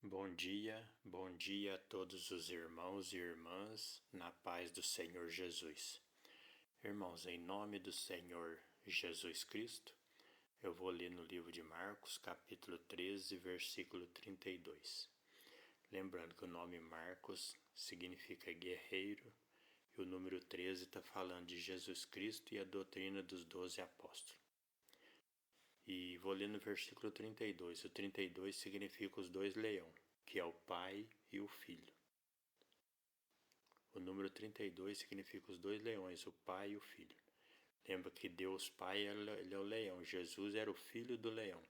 Bom dia a todos os irmãos e irmãs, na paz do Senhor Jesus. Irmãos, em nome do Senhor Jesus Cristo, eu vou ler no livro de Marcos, capítulo 13, versículo 32. Lembrando que o nome Marcos significa guerreiro e o número 13 está falando de Jesus Cristo e a doutrina dos 12 apóstolos. E vou ler no versículo 32. O 32 significa os dois leões, que é o Pai e o Filho. O número 32 significa os dois leões, o Pai e o Filho. Lembra que Deus Pai, ele é o leão. Jesus era o filho do leão.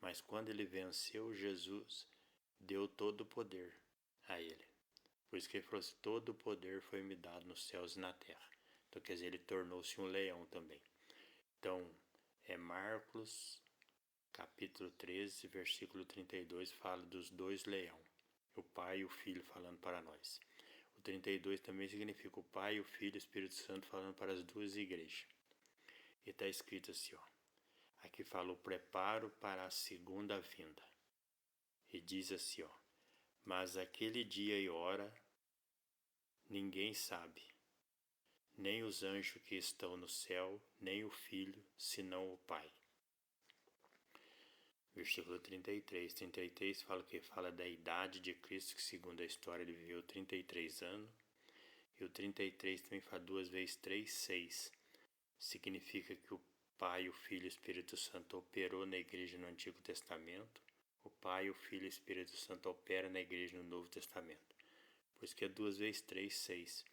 Mas quando ele venceu, Jesus deu todo o poder a ele. Por isso que ele falou assim, todo o poder foi me dado nos céus e na terra. Então quer dizer, ele tornou-se um leão também. Então, é Marcos, capítulo 13, versículo 32, fala dos dois leões, o Pai e o Filho falando para nós. O 32 também significa o Pai, o Filho e o Espírito Santo falando para as duas igrejas. E está escrito assim, ó, aqui fala o preparo para a segunda vinda. E diz assim, ó, mas aquele dia e hora ninguém sabe, nem os anjos que estão no céu, nem o Filho, senão o Pai. Versículo 33 fala que fala da idade de Cristo, que segundo a história ele viveu 33 anos. E o 33 também fala 2 vezes 3, 6. Significa que o Pai, o Filho e o Espírito Santo operou na igreja no Antigo Testamento. O Pai, o Filho e o Espírito Santo operam na igreja no Novo Testamento. Por isso que é 2 vezes 3, 6.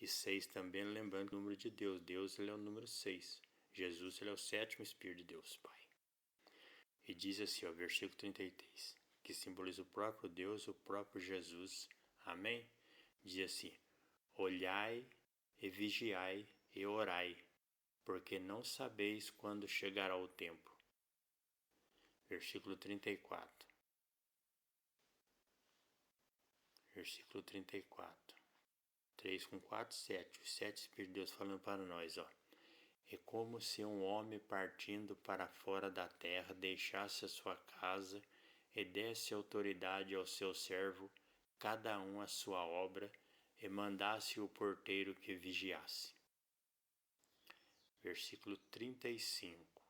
E 6 também lembrando o número de Deus. Deus ele é o número 6. Jesus ele é o sétimo Espírito de Deus, Pai. E diz assim, ó, versículo 33, que simboliza o próprio Deus, o próprio Jesus. Amém? Diz assim, olhai e vigiai e orai, porque não sabeis quando chegará o tempo. Versículo 34. Versículo 34. 3 com 4, 7. Os 7 Espíritos de Deus falando para nós, ó. É como se um homem partindo para fora da terra deixasse a sua casa e desse autoridade ao seu servo, cada um a sua obra, e mandasse o porteiro que vigiasse. Versículo 35.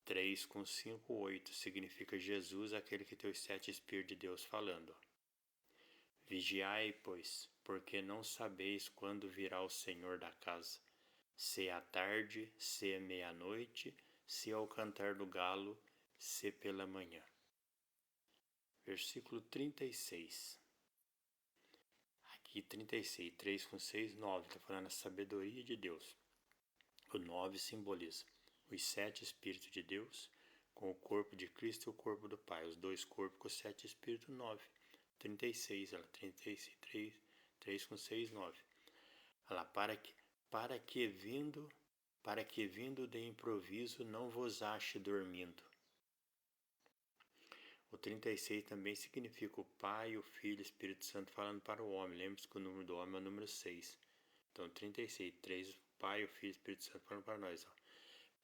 3 com 5, 8 significa Jesus, aquele que tem os 7 Espíritos de Deus falando. Vigiai, pois, porque não sabeis quando virá o Senhor da casa, se à tarde, se à meia-noite, se ao cantar do galo, se pela manhã. Versículo 36. Aqui 36, 3 com 6, 9, está falando a sabedoria de Deus. O 9 simboliza os 7 Espíritos de Deus, com o corpo de Cristo e o corpo do Pai. Os dois corpos com os 7 Espíritos, 9. 36, ela 36, 3 com 6, 9. Ela para que vindo de improviso não vos ache dormindo. O 36 também significa o Pai, o Filho e o Espírito Santo falando para o homem. Lembre-se que o número do homem é o número 6. Então 36, 3, o Pai, o Filho e o Espírito Santo falando para nós. Ó.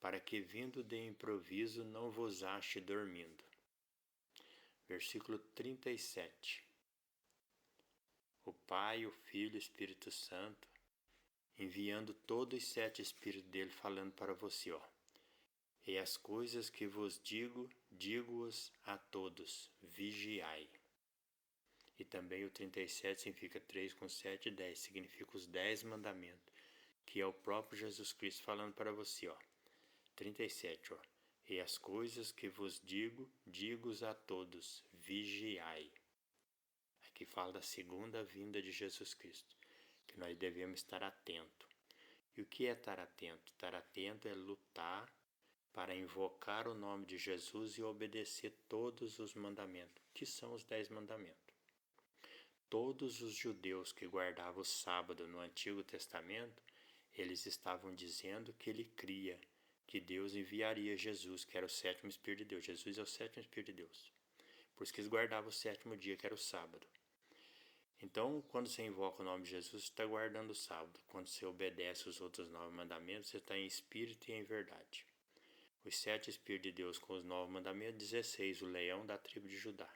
Para que vindo de improviso não vos ache dormindo. Versículo 37. O Pai, o Filho e o Espírito Santo enviando todos os 7 Espíritos dele falando para você, ó. E as coisas que vos digo, digo-os a todos, vigiai. E também o 37 significa 3 com 7 e 10, significa os 10 mandamentos, que é o próprio Jesus Cristo falando para você, ó. 37, ó. E as coisas que vos digo, digo-os a todos, vigiai. Aqui fala da segunda vinda de Jesus Cristo, que nós devemos estar atentos. E o que é estar atento? Estar atento é lutar para invocar o nome de Jesus e obedecer todos os mandamentos, que são os 10 mandamentos. Todos os judeus que guardavam o sábado no Antigo Testamento, eles estavam dizendo que ele cria, que Deus enviaria Jesus, que era o sétimo Espírito de Deus. Jesus é o sétimo Espírito de Deus. Por isso que eles guardavam o sétimo dia, que era o sábado. Então, quando você invoca o nome de Jesus, você está guardando o sábado. Quando você obedece os outros 9 mandamentos, você está em espírito e em verdade. Os 7 Espíritos de Deus com os 9 mandamentos, 16, o leão da tribo de Judá.